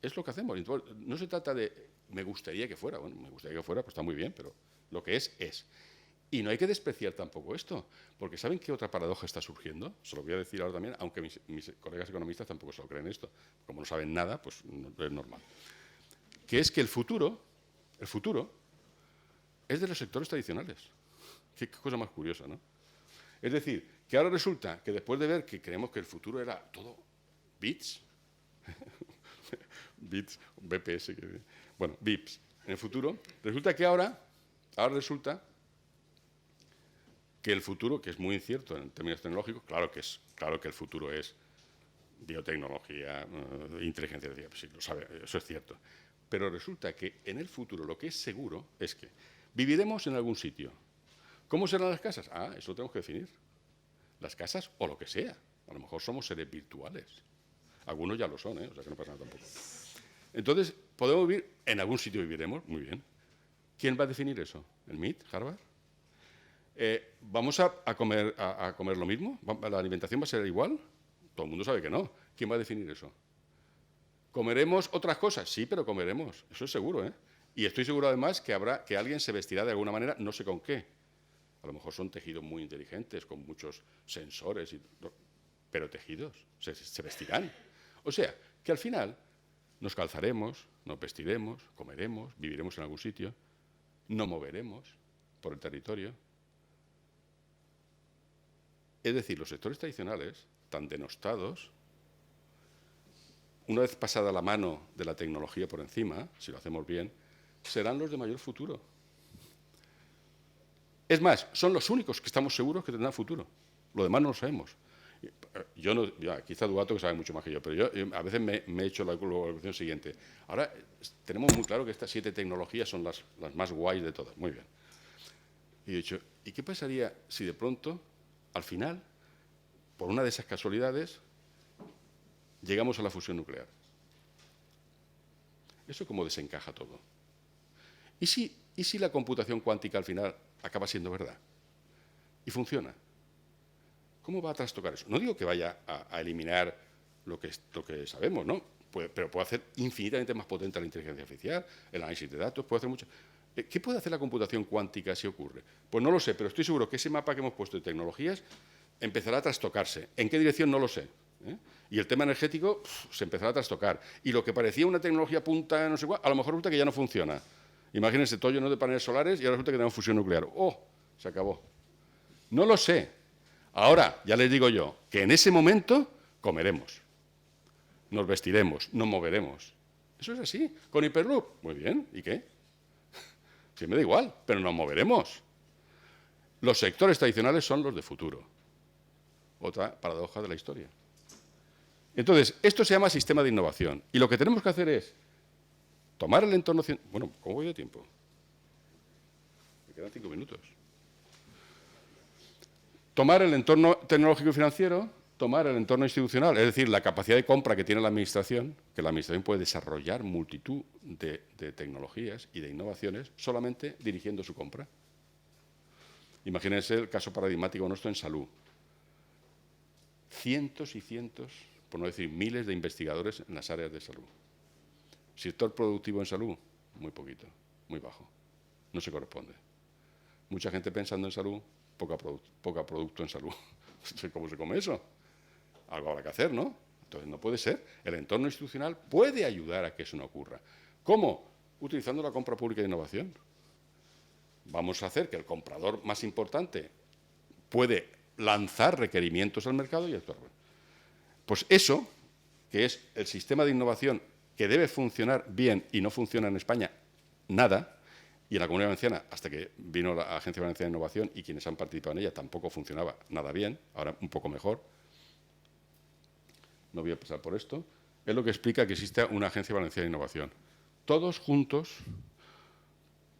es lo que hacemos. Entonces, no se trata de me gustaría que fuera, bueno, me gustaría que fuera, pues está muy bien, pero lo que es. Y no hay que despreciar tampoco esto, porque ¿saben qué otra paradoja está surgiendo? Se lo voy a decir ahora también, aunque mis colegas economistas tampoco se lo creen esto. Como no saben nada, pues no es normal. Que es que el futuro es de los sectores tradicionales. Qué cosa más curiosa, ¿no? Es decir, que ahora resulta que después de ver que creemos que el futuro era todo bits, bits, BPS, bueno, bips, en el futuro, resulta que ahora resulta que el futuro, que es muy incierto en términos tecnológicos, claro que el futuro es biotecnología, inteligencia artificial, sí, lo sabe, eso es cierto. Pero resulta que en el futuro lo que es seguro es que viviremos en algún sitio. ¿Cómo serán las casas? Eso lo tenemos que definir. Las casas o lo que sea. A lo mejor somos seres virtuales. Algunos ya lo son, o sea que no pasa nada tampoco. Entonces, podemos vivir, en algún sitio viviremos, muy bien. ¿Quién va a definir eso? ¿El MIT? ¿Harvard? ¿Vamos a comer lo mismo? ¿La alimentación va a ser igual? Todo el mundo sabe que no. ¿Quién va a definir eso? ¿Comeremos otras cosas? Sí, pero comeremos. Eso es seguro, ¿eh? Y estoy seguro además que alguien se vestirá de alguna manera, no sé con qué. A lo mejor son tejidos muy inteligentes, con muchos sensores, pero tejidos, se vestirán. O sea, que al final nos calzaremos, nos vestiremos, comeremos, viviremos en algún sitio, nos moveremos por el territorio. Es decir, los sectores tradicionales, tan denostados, una vez pasada la mano de la tecnología por encima, si lo hacemos bien, serán los de mayor futuro. Es más, son los únicos que estamos seguros que tendrán futuro. Lo demás no lo sabemos. Yo no, aquí está Duato, que sabe mucho más que yo, pero yo a veces me he hecho la conclusión siguiente. Ahora tenemos muy claro que estas 7 tecnologías son las más guays de todas. Muy bien. Y he dicho, ¿y qué pasaría si de pronto, al final, por una de esas casualidades, llegamos a la fusión nuclear? ¿Eso cómo desencaja todo? ¿Y si la computación cuántica al final acaba siendo verdad? ¿Y funciona? ¿Cómo va a trastocar eso? No digo que vaya a eliminar lo que sabemos, ¿no? Pero puede hacer infinitamente más potente la inteligencia artificial, el análisis de datos, puede hacer mucho. ¿Qué puede hacer la computación cuántica si ocurre? Pues no lo sé, pero estoy seguro que ese mapa que hemos puesto de tecnologías empezará a trastocarse. ¿En qué dirección? No lo sé. Y el tema energético se empezará a trastocar. Y lo que parecía una tecnología punta, no sé cuál, a lo mejor resulta que ya no funciona. Imagínense, todo lleno de paneles solares y ahora resulta que tenemos fusión nuclear. ¡Oh! Se acabó. No lo sé. Ahora, ya les digo yo, que en ese momento comeremos, nos vestiremos, nos moveremos. Eso es así. Con Hyperloop, muy bien. ¿Y qué? Sí, me da igual, pero nos moveremos. Los sectores tradicionales son los de futuro. Otra paradoja de la historia. Entonces, esto se llama sistema de innovación. Y lo que tenemos que hacer es tomar el entorno... Bueno, ¿cómo voy de tiempo? Me quedan 5 minutos. Tomar el entorno tecnológico y financiero, tomar el entorno institucional, es decir, la capacidad de compra que tiene la Administración, que la Administración puede desarrollar multitud de tecnologías y de innovaciones solamente dirigiendo su compra. Imagínense el caso paradigmático nuestro en salud. Cientos y cientos, por no decir miles de investigadores en las áreas de salud. Sector productivo en salud, muy poquito, muy bajo. No se corresponde. Mucha gente pensando en salud, poca producto en salud. ¿Cómo se come eso? Algo habrá que hacer, ¿no? Entonces no puede ser. El entorno institucional puede ayudar a que eso no ocurra. ¿Cómo? Utilizando la compra pública de innovación. Vamos a hacer que el comprador más importante puede lanzar requerimientos al mercado y actuar. Pues eso, que es el sistema de innovación que debe funcionar bien y no funciona en España, nada, y en la Comunidad Valenciana, hasta que vino la Agencia Valenciana de Innovación y quienes han participado en ella, tampoco funcionaba nada bien, ahora un poco mejor. No voy a pasar por esto. Es lo que explica que existe una Agencia Valenciana de Innovación. Todos juntos,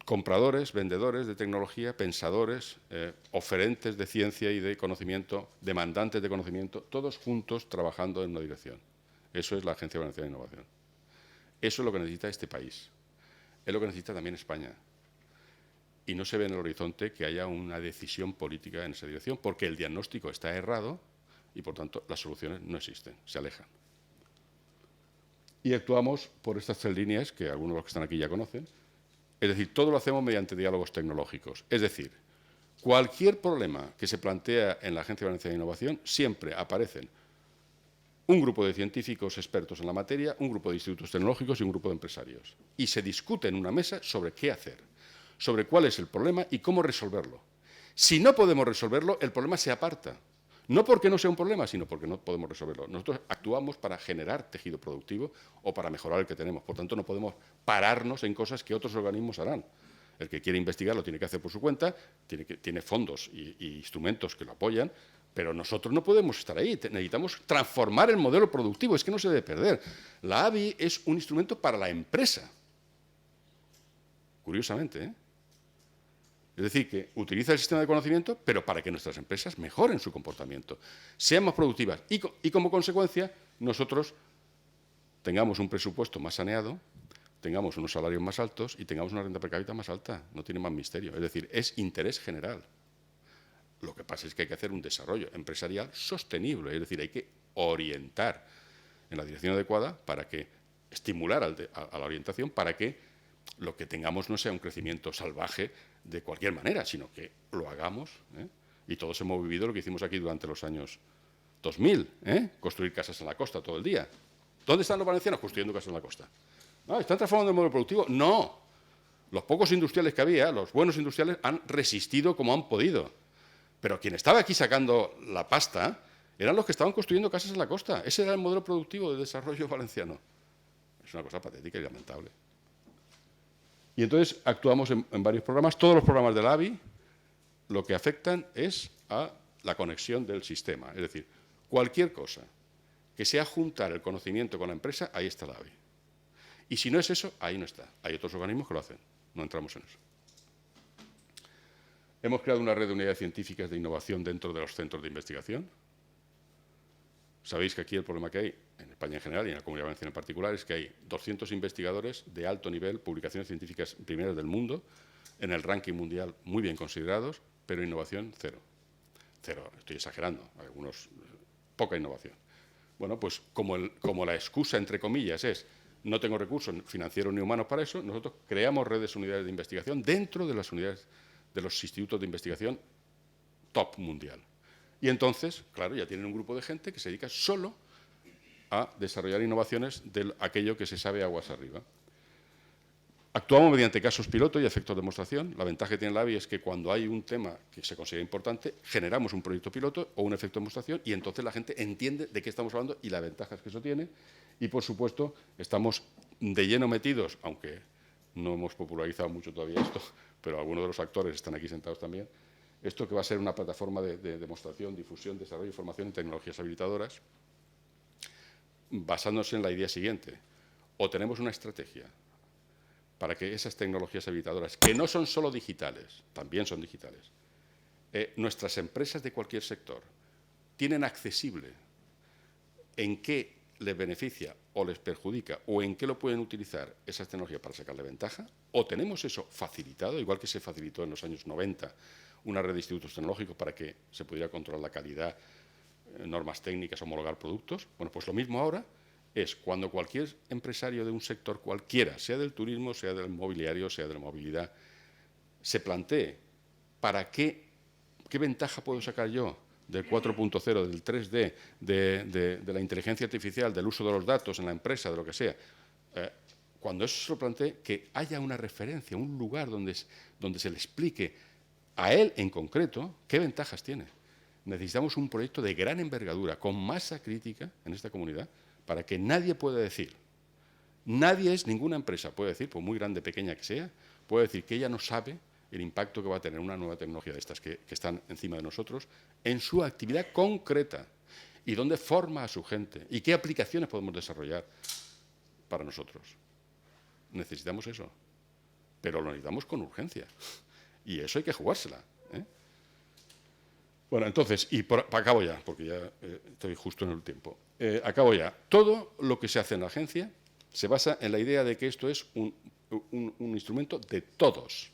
compradores, vendedores de tecnología, pensadores, oferentes de ciencia y de conocimiento, demandantes de conocimiento, todos juntos trabajando en una dirección. Eso es la Agencia Valenciana de Innovación. Eso es lo que necesita este país. Es lo que necesita también España. Y no se ve en el horizonte que haya una decisión política en esa dirección, porque el diagnóstico está errado y, por tanto, las soluciones no existen, se alejan. Y actuamos por estas 3 líneas que algunos de los que están aquí ya conocen. Es decir, todo lo hacemos mediante diálogos tecnológicos. Es decir, cualquier problema que se plantea en la Agencia Valenciana de Innovación, siempre aparecen un grupo de científicos expertos en la materia, un grupo de institutos tecnológicos y un grupo de empresarios. Y se discute en una mesa sobre qué hacer, sobre cuál es el problema y cómo resolverlo. Si no podemos resolverlo, el problema se aparta. No porque no sea un problema, sino porque no podemos resolverlo. Nosotros actuamos para generar tejido productivo o para mejorar el que tenemos. Por tanto, no podemos pararnos en cosas que otros organismos harán. El que quiere investigar lo tiene que hacer por su cuenta, tiene fondos y instrumentos que lo apoyan, pero nosotros no podemos estar ahí. Necesitamos transformar el modelo productivo, es que no se debe perder. La ABI es un instrumento para la empresa. Curiosamente, ¿eh? Es decir, que utiliza el sistema de conocimiento, pero para que nuestras empresas mejoren su comportamiento, sean más productivas y como consecuencia nosotros tengamos un presupuesto más saneado, tengamos unos salarios más altos y tengamos una renta per cápita más alta. No tiene más misterio. Es decir, es interés general. Lo que pasa es que hay que hacer un desarrollo empresarial sostenible, es decir, hay que orientar en la dirección adecuada para que estimular a la orientación para que lo que tengamos no sea un crecimiento salvaje de cualquier manera, sino que lo hagamos. Y todos hemos vivido lo que hicimos aquí durante los años 2000, construir casas en la costa todo el día. ¿Dónde están los valencianos? Construyendo casas en la costa. ¿No? ¿Están transformando el modelo productivo? No. Los pocos industriales que había, los buenos industriales, han resistido como han podido. Pero quien estaba aquí sacando la pasta eran los que estaban construyendo casas en la costa. Ese era el modelo productivo de desarrollo valenciano. Es una cosa patética y lamentable. Y entonces actuamos en varios programas. Todos los programas del AVI lo que afectan es a la conexión del sistema. Es decir, cualquier cosa que sea juntar el conocimiento con la empresa, ahí está el AVI. Y si no es eso, ahí no está. Hay otros organismos que lo hacen. No entramos en eso. Hemos creado una red de unidades científicas de innovación dentro de los centros de investigación. Sabéis que aquí el problema que hay, en España en general y en la Comunidad Valenciana en particular, es que hay 200 investigadores de alto nivel, publicaciones científicas primeras del mundo, en el ranking mundial muy bien considerados, pero innovación cero. Cero, estoy exagerando, algunos, poca innovación. Bueno, pues como la excusa, entre comillas, es no tengo recursos financieros ni humanos para eso, nosotros creamos redes unidades de investigación dentro de las unidades de los institutos de investigación top mundial. Y entonces, claro, ya tienen un grupo de gente que se dedica solo a desarrollar innovaciones de aquello que se sabe aguas arriba. Actuamos mediante casos piloto y efectos de demostración. La ventaja que tiene el AVI es que cuando hay un tema que se considera importante, generamos un proyecto piloto o un efecto de demostración y entonces la gente entiende de qué estamos hablando y las ventajas que eso tiene. Y, por supuesto, estamos de lleno metidos, aunque no hemos popularizado mucho todavía esto, pero algunos de los actores están aquí sentados también, esto que va a ser una plataforma de demostración, difusión, desarrollo y formación en tecnologías habilitadoras, basándose en la idea siguiente. O tenemos una estrategia para que esas tecnologías habilitadoras, que no son solo digitales, también son digitales, nuestras empresas de cualquier sector tienen accesible en qué les beneficia o les perjudica o en qué lo pueden utilizar esas tecnologías para sacarle ventaja, o tenemos eso facilitado, igual que se facilitó en los años 90 una red de institutos tecnológicos para que se pudiera controlar la calidad, normas técnicas, homologar productos. Bueno, pues lo mismo ahora es cuando cualquier empresario de un sector cualquiera, sea del turismo, sea del mobiliario, sea de la movilidad, se plantee ¿para qué ventaja puedo sacar yo del 4.0, del 3D, de la inteligencia artificial, del uso de los datos en la empresa, de lo que sea? Cuando eso se lo plantee, que haya una referencia, un lugar donde se le explique a él en concreto qué ventajas tiene. Necesitamos un proyecto de gran envergadura, con masa crítica en esta comunidad, para que nadie pueda decir, ninguna empresa puede decir, por muy grande o pequeña que sea, puede decir que ella no sabe el impacto que va a tener una nueva tecnología de estas que están encima de nosotros en su actividad concreta y dónde forma a su gente y qué aplicaciones podemos desarrollar para nosotros. Necesitamos eso, pero lo necesitamos con urgencia y eso hay que jugársela. Bueno, entonces, y acabo ya, porque ya estoy justo en el tiempo. Acabo ya. Todo lo que se hace en la agencia se basa en la idea de que esto es un instrumento de todos.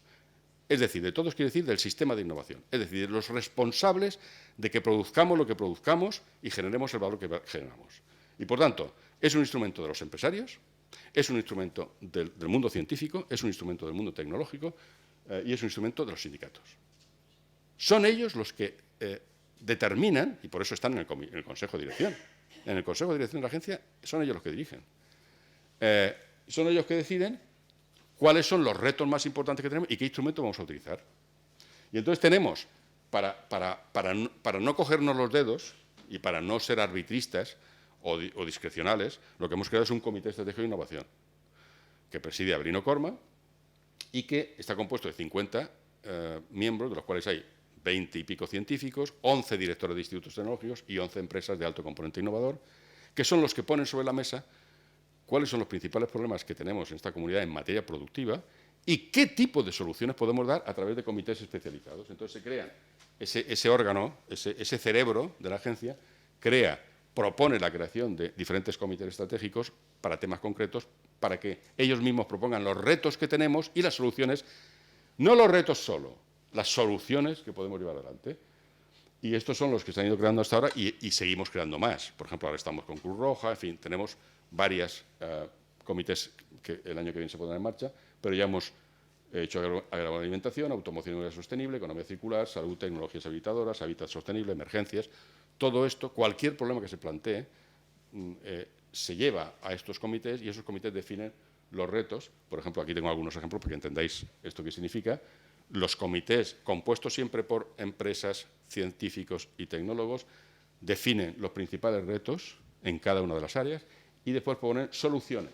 Es decir, de todos quiere decir del sistema de innovación. Es decir, de los responsables de que produzcamos lo que produzcamos y generemos el valor que generamos. Y, por tanto, es un instrumento de los empresarios, es un instrumento del mundo científico, es un instrumento del mundo tecnológico y es un instrumento de los sindicatos. Son ellos los que determinan, y por eso están en el Consejo de Dirección. En el Consejo de Dirección de la agencia son ellos los que dirigen. Son ellos que deciden cuáles son los retos más importantes que tenemos y qué instrumento vamos a utilizar. Y entonces tenemos, para no cogernos los dedos y para no ser arbitristas o discrecionales, lo que hemos creado es un comité estratégico de innovación que preside Abrino Corma y que está compuesto de 50 miembros, de los cuales hay 20 y pico científicos, 11 directores de institutos tecnológicos y 11 empresas de alto componente innovador, que son los que ponen sobre la mesa cuáles son los principales problemas que tenemos en esta comunidad en materia productiva y qué tipo de soluciones podemos dar a través de comités especializados. Entonces se crea ese órgano, ese cerebro de la agencia, crea propone la creación de diferentes comités estratégicos para temas concretos, para que ellos mismos propongan los retos que tenemos y las soluciones, no los retos solo, las soluciones que podemos llevar adelante. Y estos son los que se han ido creando hasta ahora y seguimos creando más. Por ejemplo, ahora estamos con Cruz Roja, en fin, tenemos varios comités que el año que viene se pondrán en marcha, pero ya hemos hecho agroalimentación, automoción y movilidad sostenible, economía circular, salud, tecnologías habitadoras, hábitat sostenible, emergencias. Todo esto, cualquier problema que se plantee, se lleva a estos comités y esos comités definen los retos. Por ejemplo, aquí tengo algunos ejemplos para que entendáis esto que significa. Los comités, compuestos siempre por empresas, científicos y tecnólogos, definen los principales retos en cada una de las áreas y después proponen soluciones.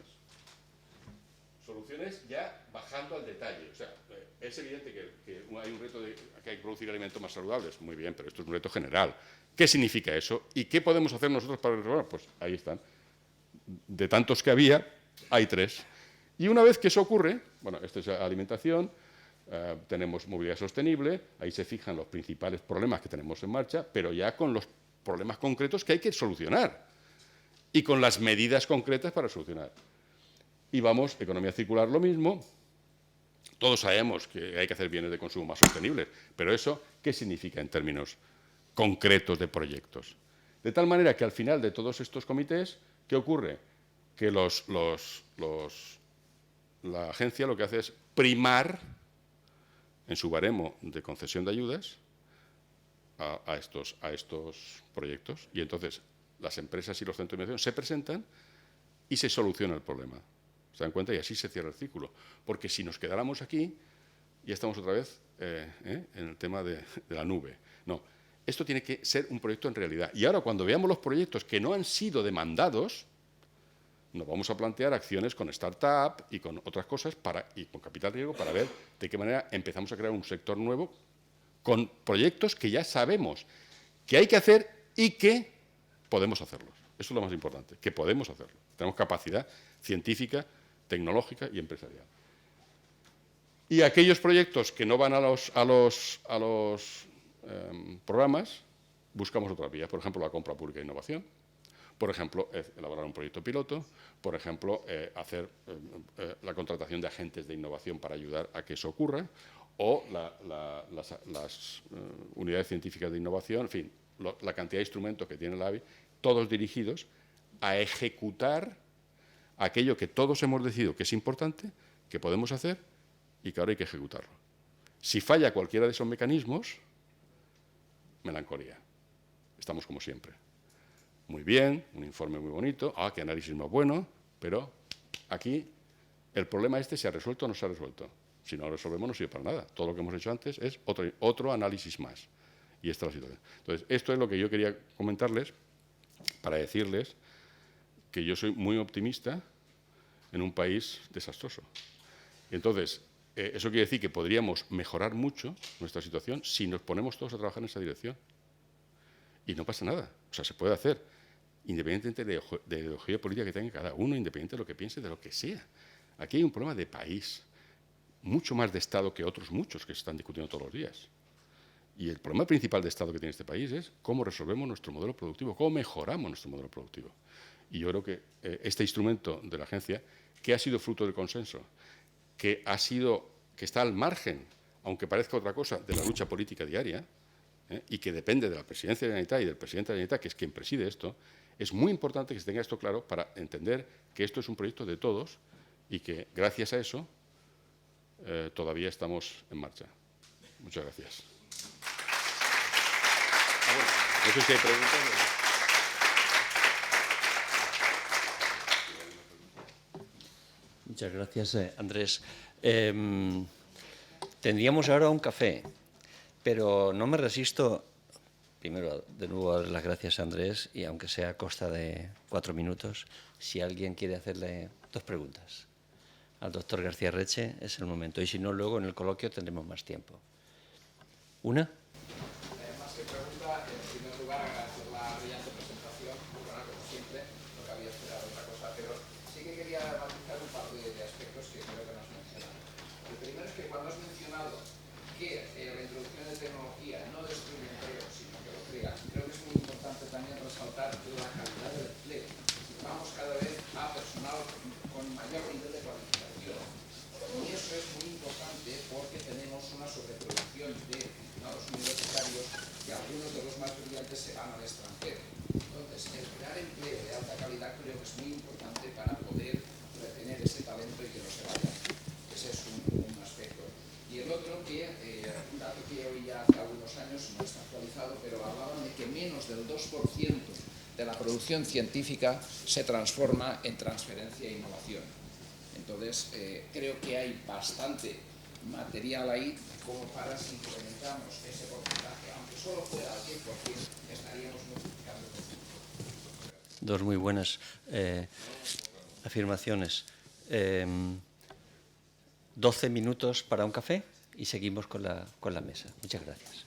Soluciones ya bajando al detalle. O sea, es evidente que hay un reto de que hay que producir alimentos más saludables. Muy bien, pero esto es un reto general. ¿Qué significa eso? ¿Y qué podemos hacer nosotros para resolverlo? Pues ahí están. De tantos que había, hay 3. Y una vez que eso ocurre, bueno, esto es alimentación, tenemos movilidad sostenible, ahí se fijan los principales problemas que tenemos en marcha, pero ya con los problemas concretos que hay que solucionar y con las medidas concretas para solucionar. Y vamos, economía circular lo mismo. Todos sabemos que hay que hacer bienes de consumo más sostenibles, pero eso, ¿qué significa en términos concretos de proyectos? De tal manera que al final de todos estos comités, ¿qué ocurre? Que la agencia lo que hace es primar en su baremo de concesión de ayudas a estos proyectos. Y entonces las empresas y los centros de investigación se presentan y se soluciona el problema. ¿Se dan cuenta? Y así se cierra el círculo. Porque si nos quedáramos aquí, ya estamos otra vez en el tema de la nube. No, esto tiene que ser un proyecto en realidad. Y ahora, cuando veamos los proyectos que no han sido demandados, nos vamos a plantear acciones con startup y con otras cosas y con capital riesgo para ver de qué manera empezamos a crear un sector nuevo con proyectos que ya sabemos que hay que hacer y que podemos hacerlos. Eso es lo más importante, que podemos hacerlo. Tenemos capacidad científica, tecnológica y empresarial. Y aquellos proyectos que no van a los programas, buscamos otras vías. Por ejemplo, la compra pública de innovación. Por ejemplo, elaborar un proyecto piloto, por ejemplo, hacer la contratación de agentes de innovación para ayudar a que eso ocurra, o las unidades científicas de innovación, en fin, la cantidad de instrumentos que tiene la ABI, todos dirigidos a ejecutar aquello que todos hemos decidido que es importante, que podemos hacer y que ahora hay que ejecutarlo. Si falla cualquiera de esos mecanismos, melancolía. Estamos como siempre. Muy bien, un informe muy bonito, qué análisis más bueno, pero aquí el problema se ha resuelto o no se ha resuelto. Si no lo resolvemos no sirve para nada. Todo lo que hemos hecho antes es otro análisis más. Y esta es la situación. Entonces, esto es lo que yo quería comentarles para decirles que yo soy muy optimista en un país desastroso. Entonces, eso quiere decir que podríamos mejorar mucho nuestra situación si nos ponemos todos a trabajar en esa dirección. Y no pasa nada. O sea, se puede hacer, independientemente de ideología política que tenga cada uno, independientemente de lo que piense, de lo que sea. Aquí hay un problema de país, mucho más de Estado que otros muchos que se están discutiendo todos los días. Y el problema principal de Estado que tiene este país es cómo resolvemos nuestro modelo productivo, cómo mejoramos nuestro modelo productivo. Y yo creo que este instrumento de la agencia, que ha sido fruto del consenso, que está al margen, aunque parezca otra cosa, de la lucha política diaria, y que depende de la presidencia de la Generalitat y del presidente de la Generalitat, que es quien preside esto, es muy importante que se tenga esto claro para entender que esto es un proyecto de todos y que gracias a eso todavía estamos en marcha. Muchas gracias. No sé si hay preguntas. Muchas gracias, Andrés. Tendríamos ahora un café, pero no me resisto, primero, de nuevo, a dar las gracias a Andrés, y aunque sea a costa de 4 minutos, si alguien quiere hacerle 2 preguntas al doctor García Reche, es el momento. Y si no, luego en el coloquio tendremos más tiempo. ¿Una? Más que pregunta, en primer lugar, agradecer la brillante presentación, muy buena como siempre, no cabía esperar otra cosa, pero sí que quería matizar un par de aspectos que creo que no has mencionado. El primero es que cuando has mencionado que la introducción de tecnología no destruye empleo, sino que lo crea, creo que es muy importante también resaltar la calidad generación de titulados universitarios y algunos de los más brillantes se van al extranjero. Entonces, el crear empleo de alta calidad creo que es muy importante para poder retener ese talento y que no se vaya. Ese es un aspecto. Y el otro, que un dato que hoy ya hace algunos años, no está actualizado, pero hablaban de que menos del 2% de la producción científica se transforma en transferencia e innovación. Entonces, creo que hay bastante material ahí como para, si incrementamos ese porcentaje, aunque solo fuera al 10%, estaríamos multiplicando. Dos muy buenas afirmaciones. 12 minutos para un café y seguimos con la mesa. Muchas gracias.